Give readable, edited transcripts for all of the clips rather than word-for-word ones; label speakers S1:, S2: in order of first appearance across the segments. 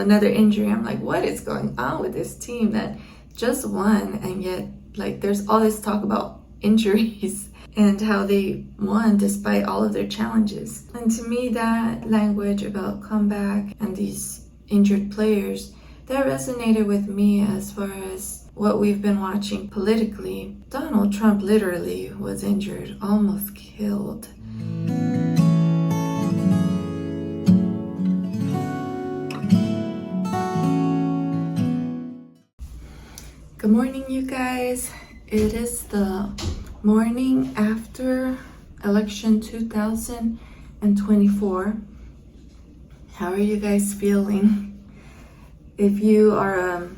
S1: Another injury. I'm like, what is going on with this team that just won, and yet like there's all this talk about injuries and how they won despite all of their challenges. And to me, that language about comeback and these injured players, that resonated with me as far as what we've been watching politically. Donald Trump literally was injured, almost killed. Good morning, you guys. It is the morning after election 2024. How are you guys feeling? If you are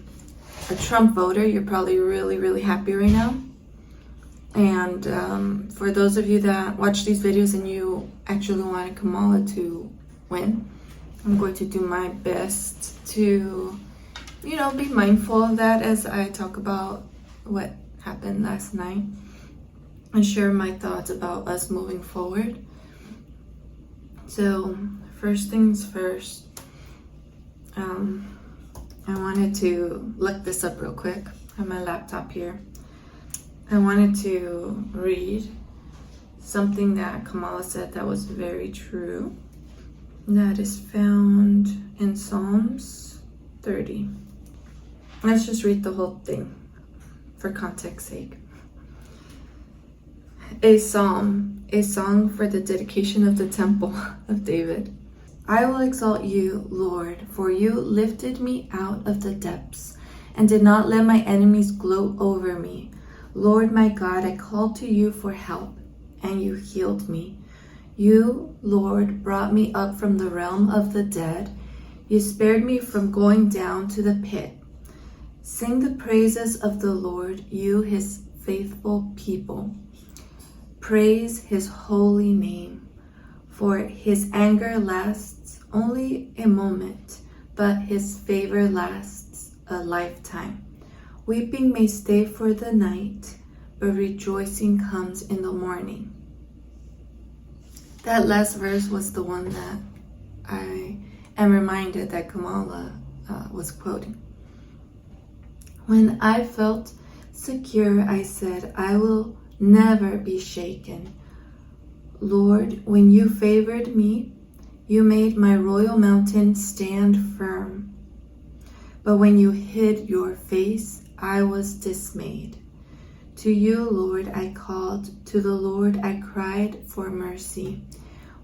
S1: a Trump voter, you're probably really happy right now. And for those of you that watch these videos and you actually wanted Kamala to win, I'm going to do my best to be mindful of that as I talk about what happened last night and share my thoughts about us moving forward. So first things first, I wanted to look this up real quick on my laptop here. I wanted to read something that Kamala said that was very true. That is found in Psalms 30. Let's just read the whole thing for context's sake. A psalm, a song for the dedication of the temple of David. I will exalt you, Lord, for you lifted me out of the depths and did not let my enemies gloat over me. Lord my God, I called to you for help, and you healed me. You, Lord, brought me up from the realm of the dead. You spared me from going down to the pit. Sing the praises of the Lord, you his faithful people. Praise his holy name, for his anger lasts only a moment, but his favor lasts a lifetime. Weeping may stay for the night, but rejoicing comes in the morning. That last verse was the one that I am reminded that Kamala was quoting. When I felt secure, I said, I will never be shaken. Lord, when you favored me, you made my royal mountain stand firm. But when you hid your face, I was dismayed. To you, Lord, I called. To the Lord, I cried for mercy.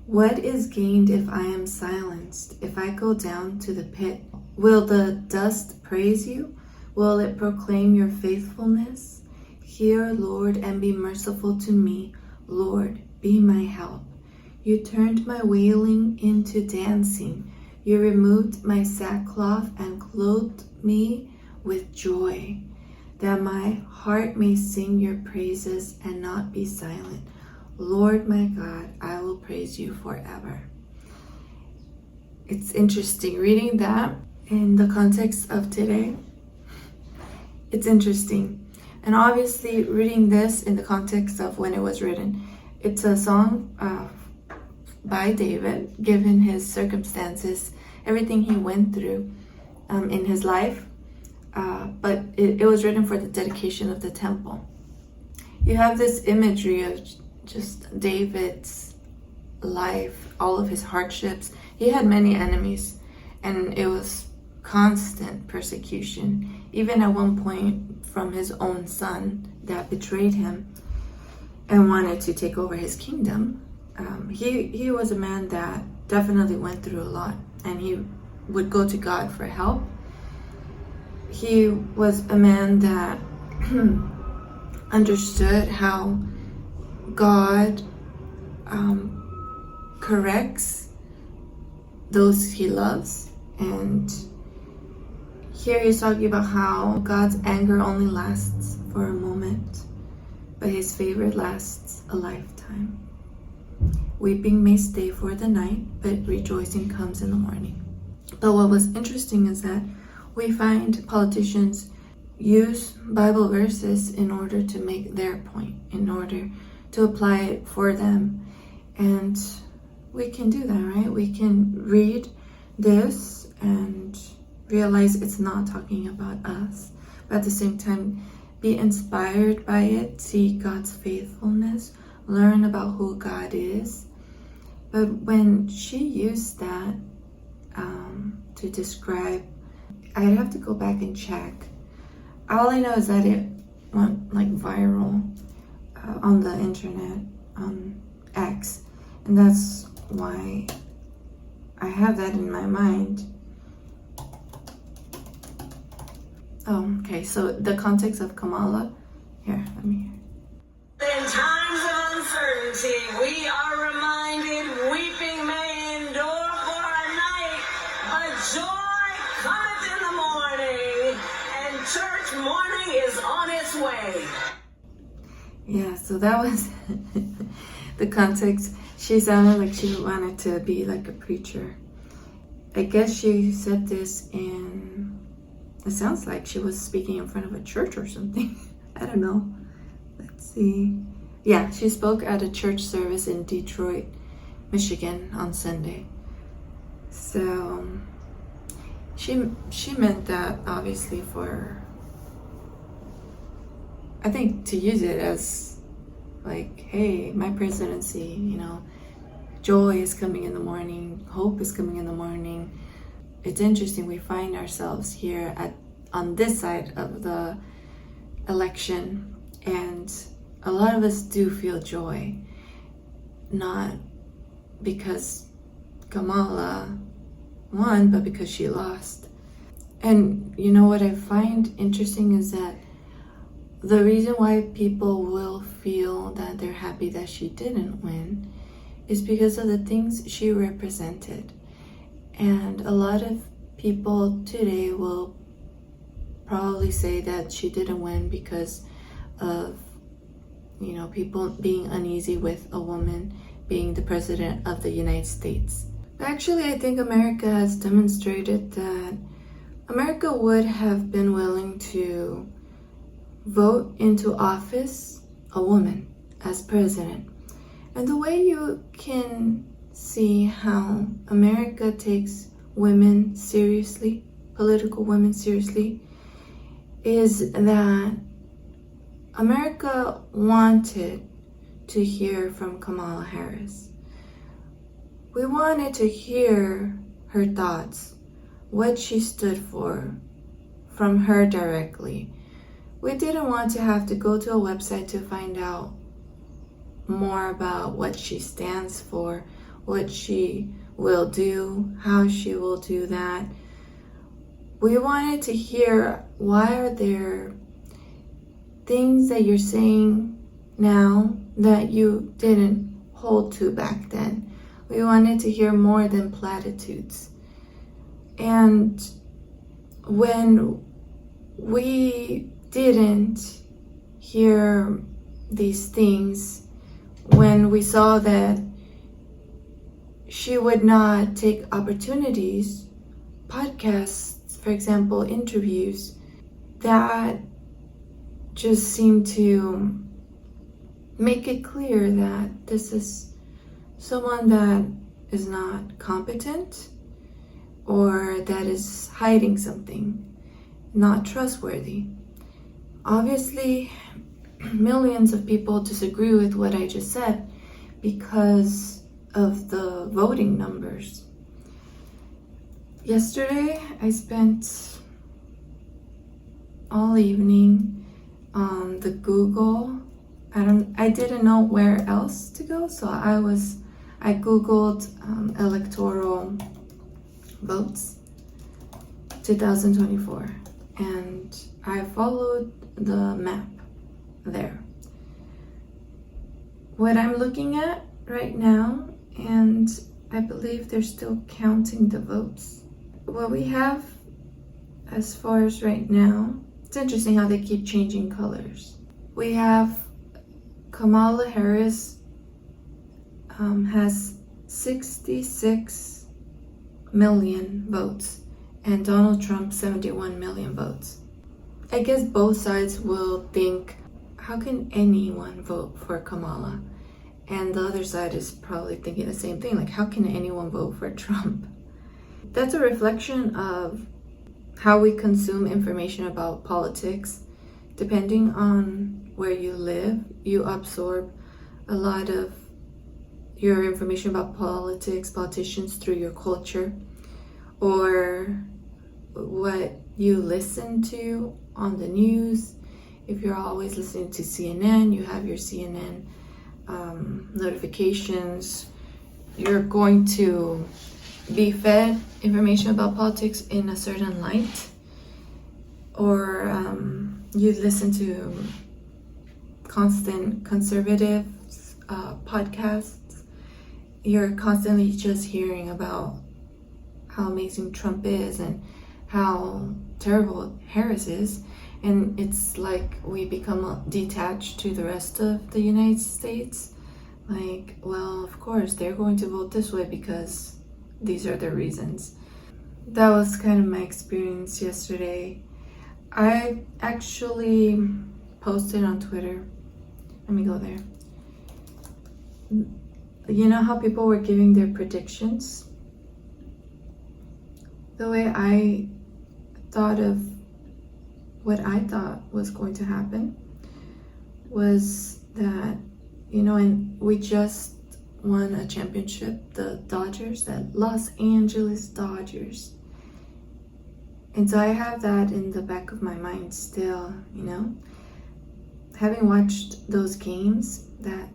S1: What is gained if I am silenced? If I go down to the pit, will the dust praise you? Will it proclaim your faithfulness? Hear, Lord, and be merciful to me. Lord, be my help. You turned my wailing into dancing. You removed my sackcloth and clothed me with joy, that my heart may sing your praises and not be silent. Lord my God, I will praise you forever. It's interesting reading that in the context of today. It's interesting. And obviously reading this in the context of when it was written. It's a song by David, given his circumstances, everything he went through in his life. But it was written for the dedication of the temple. You have this imagery of just David's life, all of his hardships. He had many enemies, and it was constant persecution, even at one point from his own son that betrayed him and wanted to take over his kingdom. He was a man that definitely went through a lot, and he would go to God for help. He was a man that understood how God corrects those he loves, and here he's talking about how God's anger only lasts for a moment, but his favor lasts a lifetime. Weeping may stay for the night, but rejoicing comes in the morning. But what was interesting is that we find politicians use Bible verses in order to make their point, in order to apply it for them. And we can do that, right? We can read this and realize it's not talking about us, but at the same time, be inspired by it, see God's faithfulness, learn about who God is. But when she used that to describe, I'd have to go back and check. All I know is that it went like viral on the internet, on X, and that's why I have that in my mind. Oh, okay, so the context of Kamala, here, let me hear.
S2: In times of uncertainty, we are reminded weeping may endure for a night, but joy cometh in the morning, and church morning is on its way.
S1: Yeah, so that was the context. She sounded like she wanted to be like a preacher. I guess she said this it sounds like she was speaking in front of a church or something. I don't know. Let's see. Yeah, she spoke at a church service in Detroit, Michigan on Sunday. So she meant that obviously for, I think, to use it as like, hey, my presidency, joy is coming in the morning, hope is coming in the morning. It's interesting, we find ourselves here on this side of the election, and a lot of us do feel joy, not because Kamala won, but because she lost. And what I find interesting is that the reason why people will feel that they're happy that she didn't win is because of the things she represented. And a lot of people today will probably say that she didn't win because of, people being uneasy with a woman being the president of the United States. But actually, I think America has demonstrated that America would have been willing to vote into office a woman as president. And the way you can see how America takes women seriously, political women seriously, is that America wanted to hear from Kamala Harris. We wanted to hear her thoughts, what she stood for, from her directly. We didn't want to have to go to a website to find out more about what she stands for, what she will do, how she will do that. We wanted to hear, why are there things that you're saying now that you didn't hold to back then? We wanted to hear more than platitudes. And when we didn't hear these things, when we saw that she would not take opportunities, podcasts, for example, interviews, that just seemed to make it clear that this is someone that is not competent or that is hiding something, not trustworthy. Obviously, millions of people disagree with what I just said because of the voting numbers. Yesterday, I spent all evening on the Google. I didn't know where else to go, so I Googled electoral votes 2024, and I followed the map there. What I'm looking at right now, and I believe they're still counting the votes. What we have as far as right now, it's interesting how they keep changing colors. We have Kamala Harris has 66 million votes and Donald Trump 71 million votes. I guess both sides will think, how can anyone vote for Kamala? And the other side is probably thinking the same thing, like, how can anyone vote for Trump? That's a reflection of how we consume information about politics. Depending on where you live, you absorb a lot of your information about politics, politicians through your culture, or what you listen to on the news. If you're always listening to CNN, you have your CNN notifications, you're going to be fed information about politics in a certain light. Or you listen to constant conservative podcasts, you're constantly just hearing about how amazing Trump is and how terrible Harris is. And it's like we become detached to the rest of the United States. Like, well, of course, they're going to vote this way because these are the reasons. That was kind of my experience yesterday. I actually posted on Twitter. Let me go there. You know how people were giving their predictions? The way I thought of what I thought was going to happen was that, and we just won a championship, the Dodgers, the Los Angeles Dodgers. And so I have that in the back of my mind still, having watched those games, that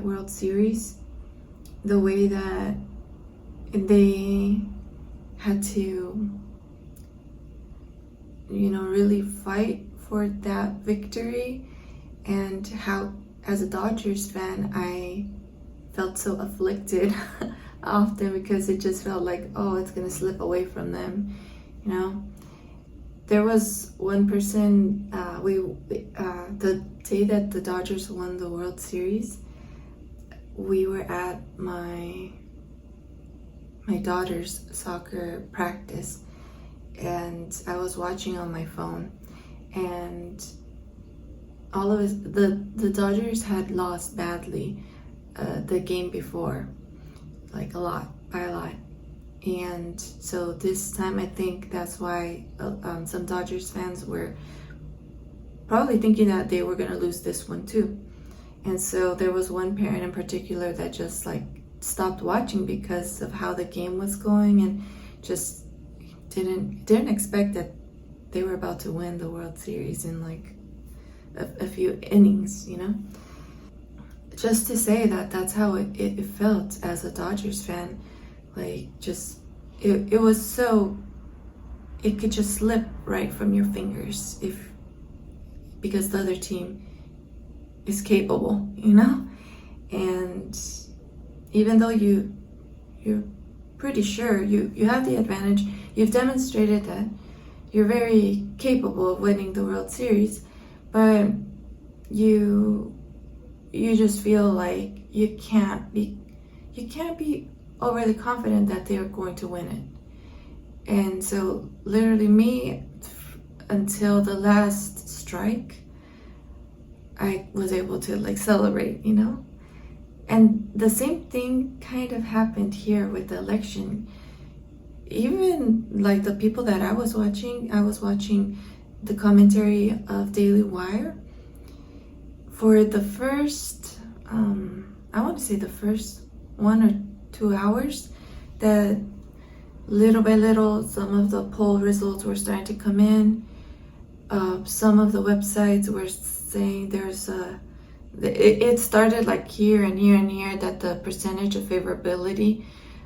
S1: World Series, the way that they had to, really fight for that victory, and how, as a Dodgers fan, I felt so afflicted often because it just felt like, oh, it's gonna slip away from them. There was one person, the day that the Dodgers won the World Series, we were at my daughter's soccer practice, and I was watching on my phone, and all of us, the Dodgers had lost badly the game before, like by a lot. And so this time I think that's why some Dodgers fans were probably thinking that they were going to lose this one too. And so there was one parent in particular that just like stopped watching because of how the game was going, and just didn't expect that they were about to win the World Series in like a few innings, Just to say that that's how it felt as a Dodgers fan. Like, just it was so, it could just slip right from your fingers because the other team is capable, and even though you're pretty sure you have the advantage, you've demonstrated that you're very capable of winning the World Series, but you just feel like you can't be overly confident that they are going to win it. And so literally me, until the last strike, I was able to like celebrate, And the same thing kind of happened here with the election. Even like the people that I was watching the commentary of Daily Wire for the first, I want to say the first 1 or 2 hours, that little by little some of the poll results were starting to come in. Some of the websites were saying it started like here and here and here, that the percentage of favorability,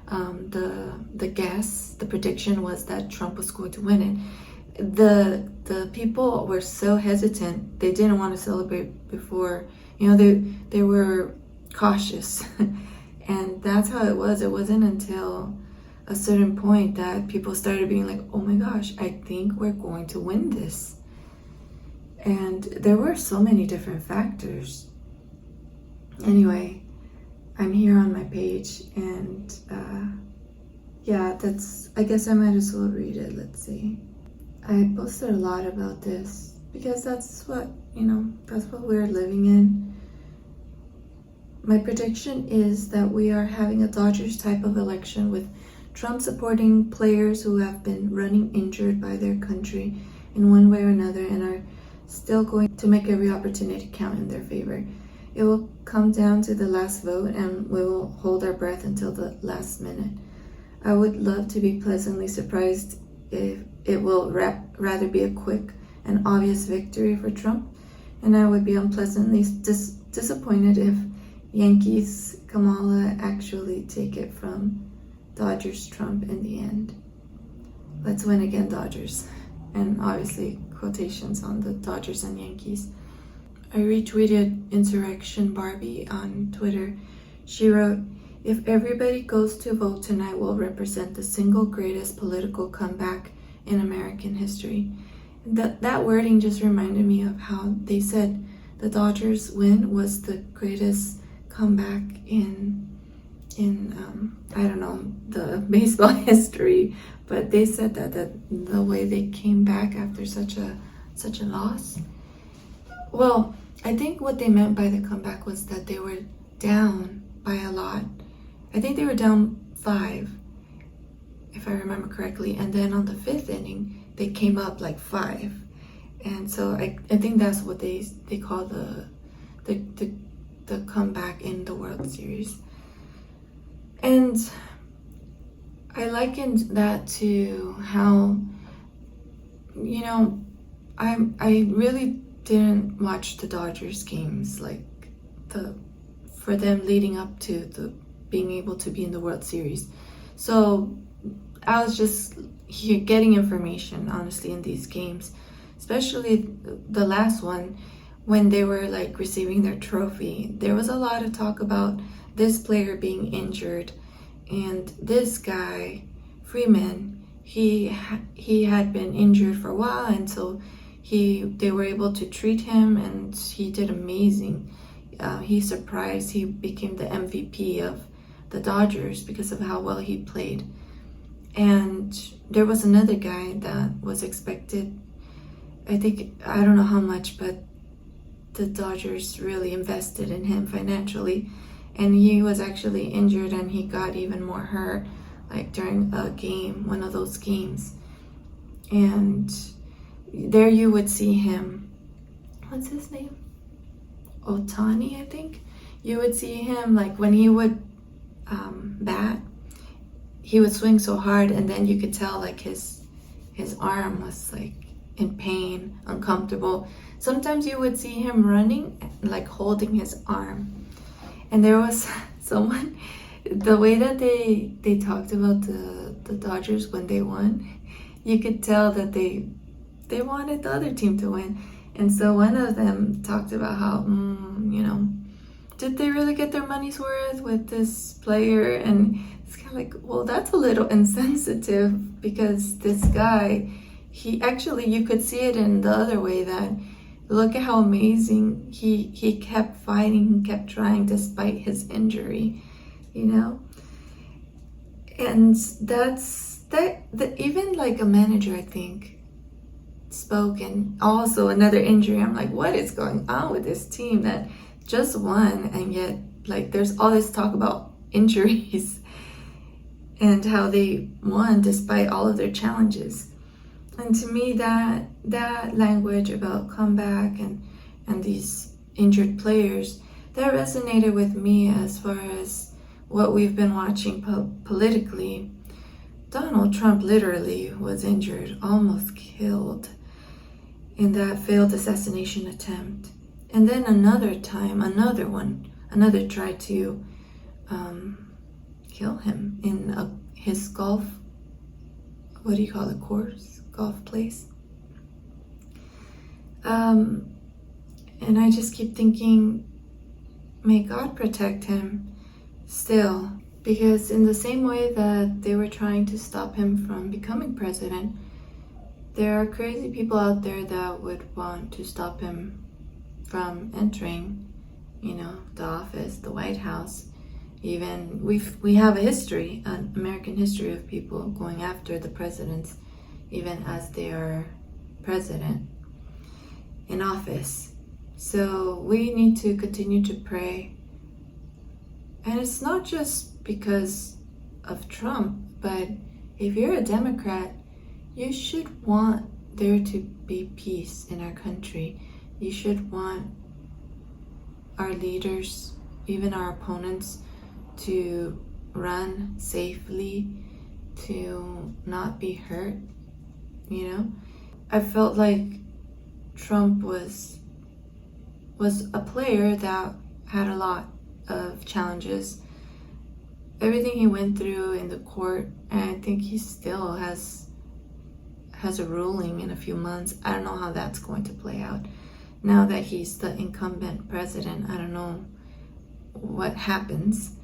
S1: the prediction was that Trump was going to win it. The people were so hesitant, they didn't want to celebrate before, they were cautious. And that's how it was. It wasn't until a certain point that people started being like, oh my gosh, I think we're going to win this. And there were so many different factors. Anyway, I'm here on my page, and I guess I might as well read it. Let's see. I posted a lot about this because that's what we're living in. My prediction is that we are having a Dodgers type of election with Trump supporting players who have been running injured by their country in one way or another and are still going to make every opportunity count in their favor. It will come down to the last vote, and we will hold our breath until the last minute. I would love to be pleasantly surprised if it will rather be a quick and obvious victory for Trump, and I would be unpleasantly disappointed if Yankees Kamala actually take it from Dodgers Trump in the end. Let's win again, Dodgers. And obviously quotations on the Dodgers and Yankees. I retweeted Insurrection Barbie on Twitter. She wrote, "If everybody goes to vote tonight, will represent the single greatest political comeback in American history." That wording just reminded me of how they said the Dodgers win was the greatest comeback in I don't know, the baseball history, but they said that the way they came back after such a loss. Well, I think what they meant by the comeback was that they were down by a lot. I think they were down 5, if I remember correctly, and then on the 5th inning they came up like 5, and so I think that's what they call the comeback in the World Series. And I likened that to how, I really didn't watch the Dodgers games, like for them leading up to the being able to be in the World Series. So I was just here getting information, honestly, in these games, especially the last one when they were like receiving their trophy. There was a lot of talk about this player being injured, and this guy Freeman, he had been injured for a while, and so they were able to treat him, and he did amazing. He became the MVP of the Dodgers because of how well he played. And there was another guy that was expected, I don't know how much, but the Dodgers really invested in him financially, and he was actually injured, and he got even more hurt, like during a game, one of those games. And there you would see him, what's his name? Otani, I think. You would see him, like when he would bat, he would swing so hard, and then you could tell like his arm was like in pain, uncomfortable. Sometimes you would see him running, like holding his arm. And there was someone, the way that they talked about the Dodgers when they won, you could tell that they wanted the other team to win. And so one of them talked about how, did they really get their money's worth with this player? And it's kind of like, well, that's a little insensitive, because this guy, he actually, you could see it in the other way, that look at how amazing he kept fighting, he kept trying despite his injury, And even like a manager, I think, spoke, and also another injury. I'm like, what is going on with this team that just won, and yet like there's all this talk about injuries and how they won despite all of their challenges. And to me, that language about comeback and these injured players, that resonated with me as far as what we've been watching politically. Donald Trump literally was injured, almost killed in that failed assassination attempt. And then another tried to kill him in his golf, what do you call it, golf place. And I just keep thinking, may God protect him still, because in the same way that they were trying to stop him from becoming president, there are crazy people out there that would want to stop him from entering, the office, the White House. Even we have a history, an American history of people going after the presidents, even as they are president in office. So we need to continue to pray. And it's not just because of Trump, But if you're a Democrat, you should want there to be peace in our country. You should want our leaders, even our opponents, to run safely, to not be hurt, you know? I felt like Trump was a player that had a lot of challenges. Everything he went through in the court, and I think he still has a ruling in a few months. I don't know how that's going to play out. Now that he's the incumbent president, I don't know what happens.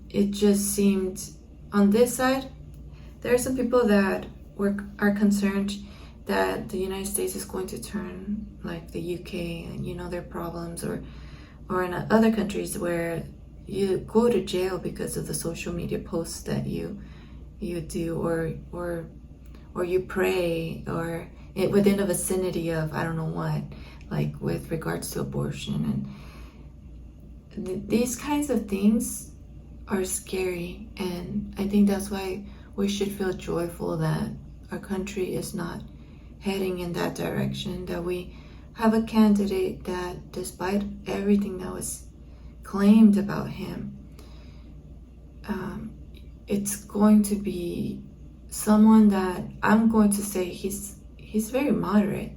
S1: It just seemed, on this side, there are some people that are concerned that the United States is going to turn like the UK and, you know, their problems, or in other countries where you go to jail because of the social media posts that you do, or you pray, or within a vicinity of I don't know what, like with regards to abortion. And these kinds of things are scary, and I think that's why we should feel joyful that our country is not heading in that direction, that we have a candidate that, despite everything that was claimed about him, it's going to be someone that I'm going to say he's very moderate.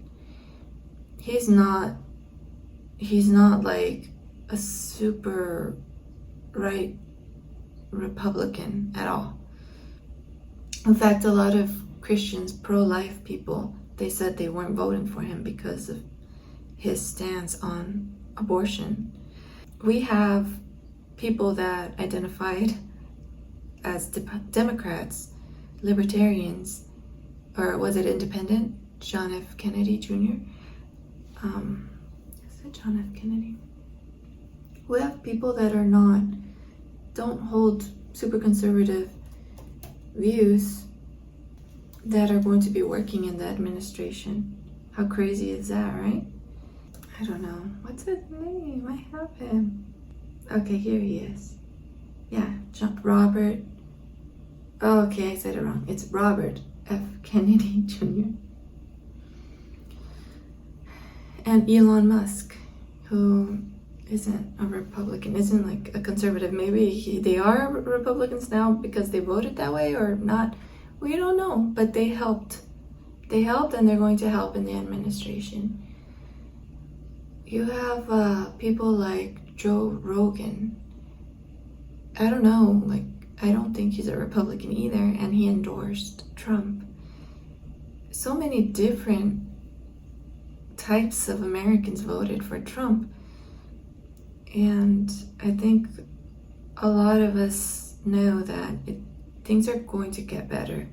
S1: He's not like a super right Republican at all. In fact, a lot of Christians, pro-life people, they said they weren't voting for him because of his stance on abortion. We have people that identified as Democrats, libertarians, or was it independent? John F. Kennedy Jr. Is it John F. Kennedy? We have people that don't hold super conservative views that are going to be working in the administration. How crazy is that, right? I don't know. What's his name? I have him. Okay, here he is. Yeah, Robert. Oh, okay, I said it wrong. It's Robert F. Kennedy Jr. And Elon Musk, who isn't a Republican, isn't like a conservative. Maybe they are Republicans now because they voted that way, or not. We don't know, but they helped. They helped, and they're going to help in the administration. You have people like Joe Rogan. I don't know, like, I don't think he's a Republican either, and he endorsed Trump. So many different types of Americans voted for Trump. And I think a lot of us know that things are going to get better.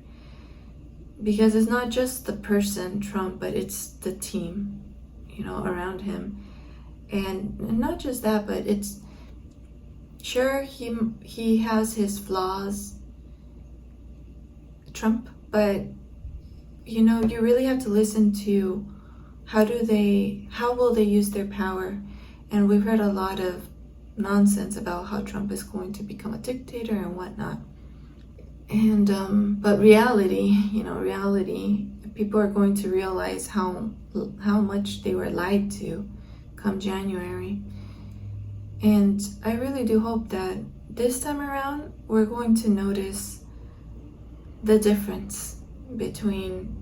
S1: Because it's not just the person, Trump, but it's the team, you know, around him. And not just that, but it's, sure, he has his flaws, Trump, but, you know, you really have to listen to how will they use their power. And we've heard a lot of nonsense about how Trump is going to become a dictator and whatnot. And but reality, people are going to realize how much they were lied to come January. And I really do hope that this time around we're going to notice the difference between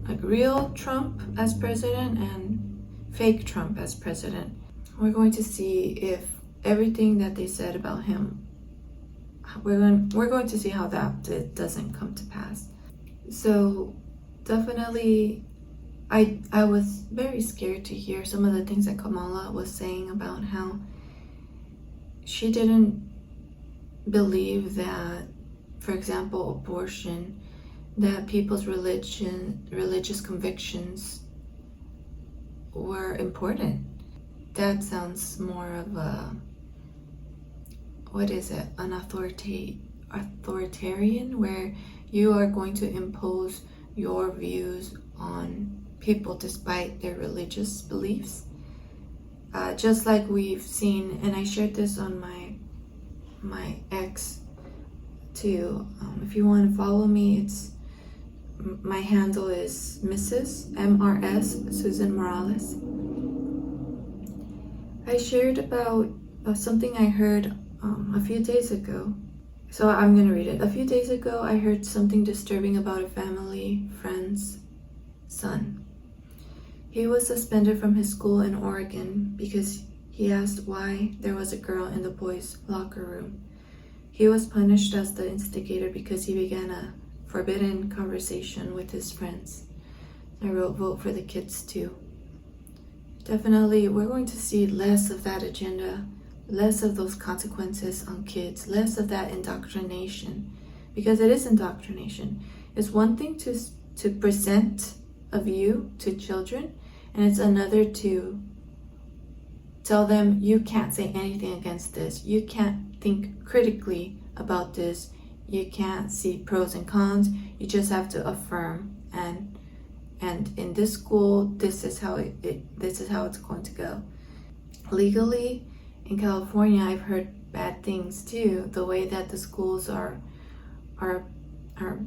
S1: like real Trump as president and fake Trump as president. We're going to see if everything that they said about him, we're going to see how that doesn't come to pass. So definitely, I was very scared to hear some of the things that Kamala was saying about how she didn't believe that, for example, abortion, that people's religious convictions were important. That sounds more of a, what is it, an authoritarian, where you are going to impose your views on people despite their religious beliefs. Just like we've seen, and I shared this on my X, too. If you want to follow me, my handle is Mrs. MRS Susan Morales. I shared about something I heard a few days ago. So I'm going to read it. A few days ago, I heard something disturbing about a family friend's son. He was suspended from his school in Oregon because he asked why there was a girl in the boys' locker room. He was punished as the instigator because he began a forbidden conversation with his friends. I wrote, vote for the kids too. Definitely, we're going to see less of that agenda, less of those consequences on kids, less of that indoctrination, because it is indoctrination. It's one thing to present a view to children, and it's another to tell them you can't say anything against this, you can't think critically about this, you can't see pros and cons, you just have to affirm and in this school this is how it's going to go. Legally in California, I've heard bad things too. The way that the schools are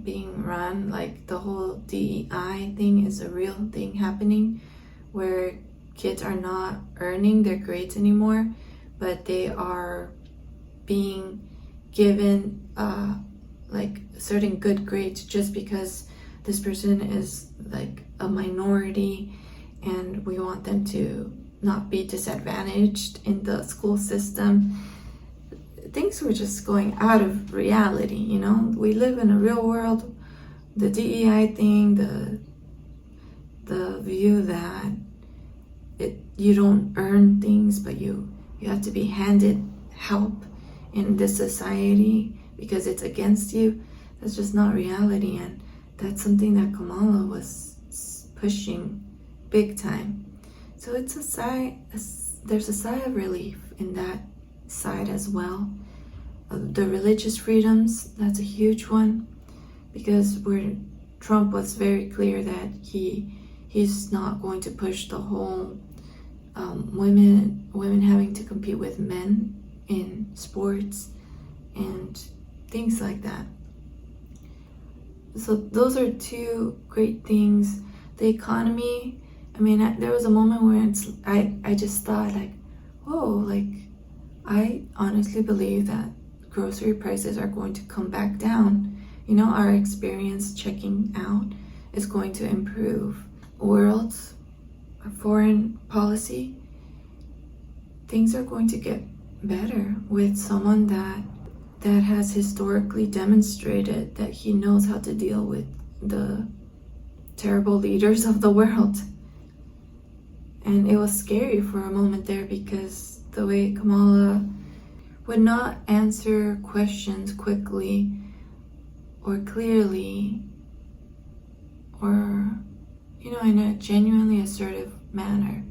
S1: being run, like the whole DEI thing is a real thing happening, where kids are not earning their grades anymore, but they are being given like certain good grades just because this person is like a minority, and we want them to not be disadvantaged in the school system. Things were just going out of reality, you know. We live in a real world. The DEI thing, the view that you don't earn things, but you have to be handed help in this society because it's against you. That's just not reality, and that's something that Kamala was pushing big time. So it's there's a sigh of relief in that side as well. The religious freedoms, that's a huge one, because where Trump was very clear that he's not going to push the whole women having to compete with men in sports and things like that. So those are two great things. The economy, I mean, there was a moment where I just thought like, whoa, like I honestly believe that grocery prices are going to come back down. You know, our experience checking out is going to improve. World, foreign policy, things are going to get better with someone that has historically demonstrated that he knows how to deal with the terrible leaders of the world. And it was scary for a moment there, because the way Kamala would not answer questions quickly or clearly, or, you know, in a genuinely assertive manner,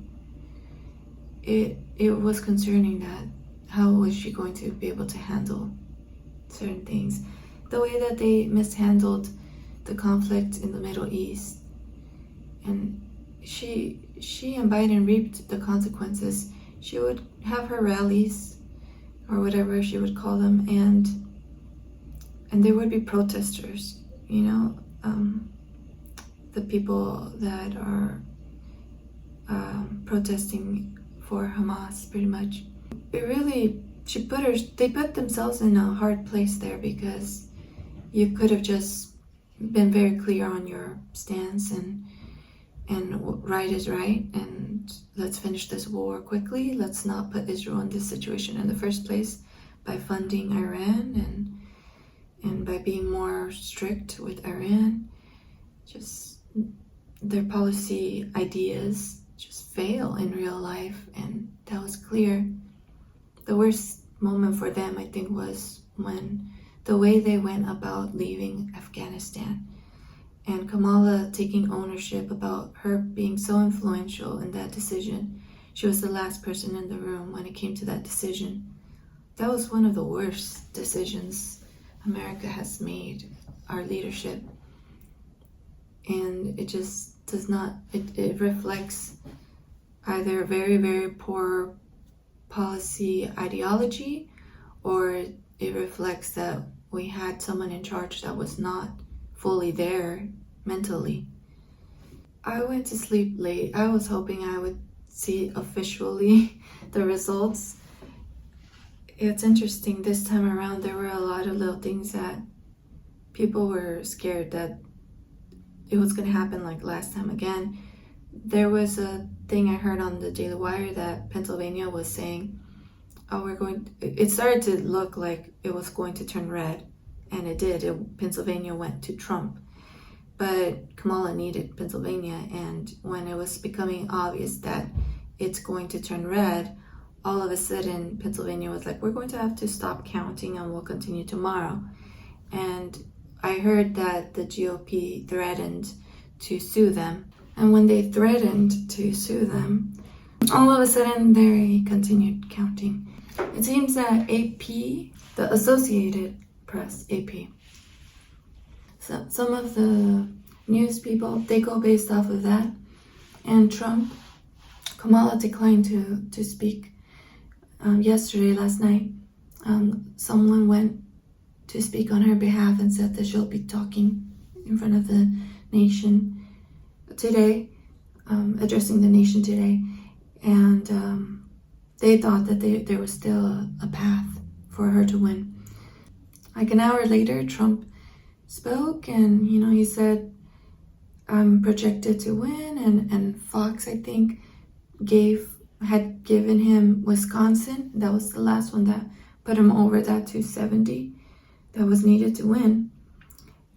S1: it was concerning that how was she going to be able to handle certain things. The way that they mishandled the conflict in the Middle East, and she and Biden reaped the consequences. She would have her rallies or whatever she would call them, and there would be protesters, you know, the people that are protesting for Hamas, pretty much. They put themselves in a hard place there, because you could have just been very clear on your stance and right is right, and let's finish this war quickly. Let's not put Israel in this situation in the first place by funding Iran and by being more strict with Iran. Just their policy ideas just fail in real life, and that was clear. The worst moment for them, I think, was when the way they went about leaving Afghanistan, and Kamala taking ownership about her being so influential in that decision. She was the last person in the room when it came to that decision. That was one of the worst decisions America has made, our leadership. And it just does not, it reflects either very, very poor policy ideology, or it reflects that we had someone in charge that was not fully there mentally. I went to sleep late. I was hoping I would see officially the results. It's interesting, this time around there were a lot of little things that people were scared that it was going to happen like last time again. There was a thing I heard on the Daily Wire that Pennsylvania was saying, it started to look like it was going to turn red, and it did. Pennsylvania went to Trump, but Kamala needed Pennsylvania, and when it was becoming obvious that it's going to turn red, all of a sudden Pennsylvania was like, we're going to have to stop counting and we'll continue tomorrow. And I heard that the GOP threatened to sue them, and when they threatened to sue them, all of a sudden they continued counting. It seems that AP, the Associated Press, AP, so some of the news people, they go based off of that. And Kamala declined to speak last night. Someone went to speak on her behalf and said that she'll be talking in front of the nation today, addressing the nation today. And they thought that there was still a path for her to win. Like an hour later, Trump spoke, and he said, I'm projected to win, and Fox, I think, had given him Wisconsin. That was the last one that put him over that 270 that was needed to win.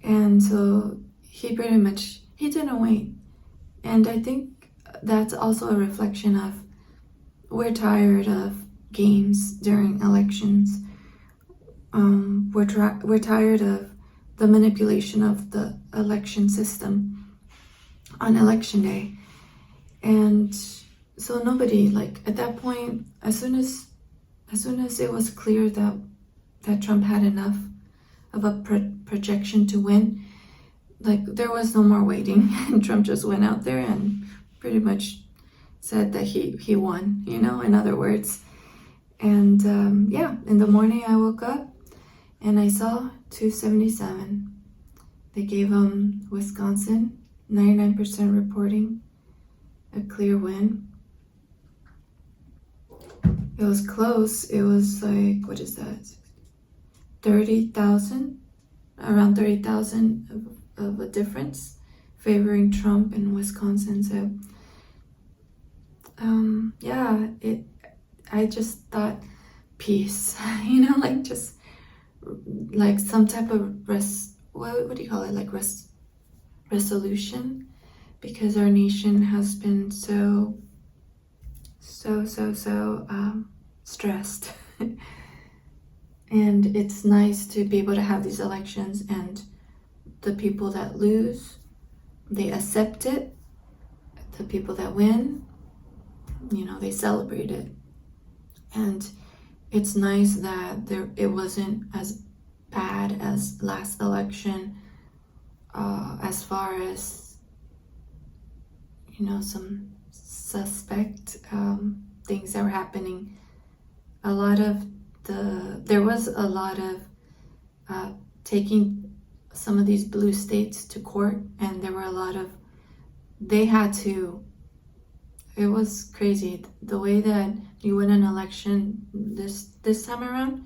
S1: And so he didn't wait. And I think that's also a reflection of, we're tired of games during elections. We're tired of the manipulation of the election system on election day. And so nobody, like, at that point, as soon as it was clear that Trump had enough of a projection to win, like, there was no more waiting. And Trump just went out there and pretty much said that he won, in other words. And in the morning I woke up and I saw 277. They gave Wisconsin 99% reporting a clear win. It was close. It was like, what is that? 30,000, around 30,000 of a difference favoring Trump in Wisconsin. So I just thought peace, just like some type of what do you call it? Like resolution, because our nation has been so stressed. And it's nice to be able to have these elections, and the people that lose, they accept it. The people that win, they celebrate it. And it's nice that it wasn't as bad as last election, as far as, some suspect things that were happening. There was a lot of taking some of these blue states to court, and there were a lot of, it was crazy the way that you win an election this time around.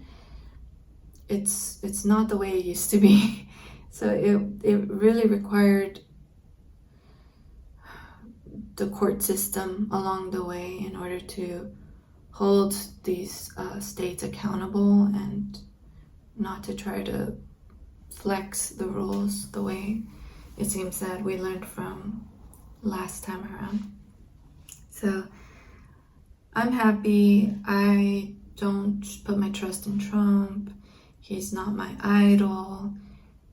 S1: It's not the way it used to be. So it really required the court system along the way in order to hold these states accountable, and not to try to flex the rules the way it seems that we learned from last time around. So I'm happy. I don't put my trust in Trump. He's not my idol.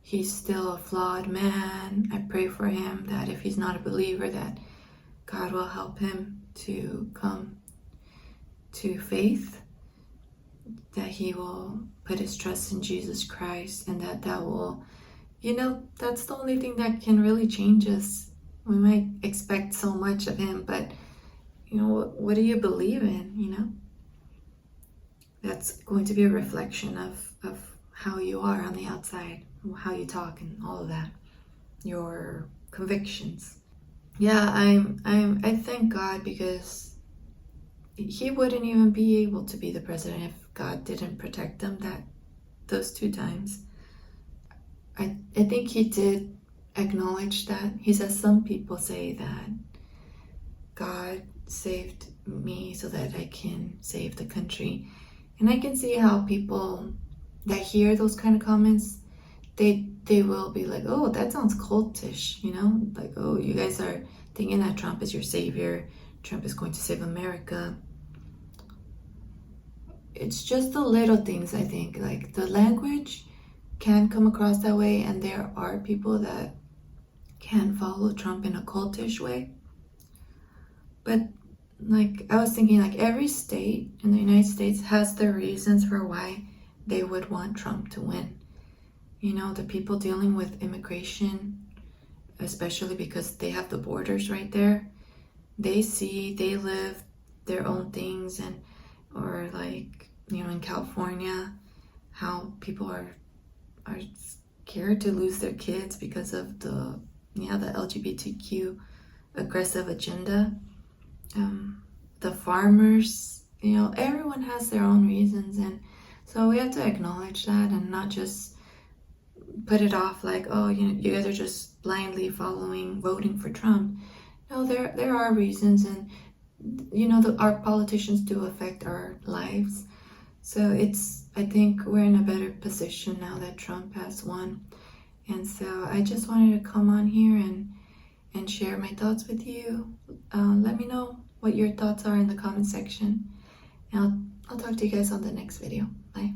S1: He's still a flawed man. I pray for him that if he's not a believer, that God will help him to come to faith, that he will put his trust in Jesus Christ, and that will, that's the only thing that can really change us. We might expect so much of him, but what do you believe in? That's going to be a reflection of how you are on the outside, how you talk, and all of that, your convictions. Yeah, I thank God, because he wouldn't even be able to be the president if God didn't protect him those 2 times. I think he did acknowledge that. He says some people say that God saved me so that I can save the country. And I can see how people that hear those kind of comments, they will be like, oh, that sounds cultish, like, oh, you guys are thinking that Trump is your savior, Trump is going to save America. It's just the little things, I think, like the language can come across that way, and there are people that can follow Trump in a cultish way. But like, I was thinking, like, every state in the United States has their reasons for why they would want Trump to win. The people dealing with immigration, especially because they have the borders right there, they live their own things, or like, in California, how people are scared to lose their kids because of the LGBTQ aggressive agenda. The farmers, everyone has their own reasons, and so we have to acknowledge that and not just put it off like, oh, you guys are just blindly voting for Trump. No, there are reasons, and our politicians do affect our lives. So I think we're in a better position now that Trump has won. And so I just wanted to come on here and share my thoughts with you. Let me know what your thoughts are in the comment section. And I'll talk to you guys on the next video. Bye.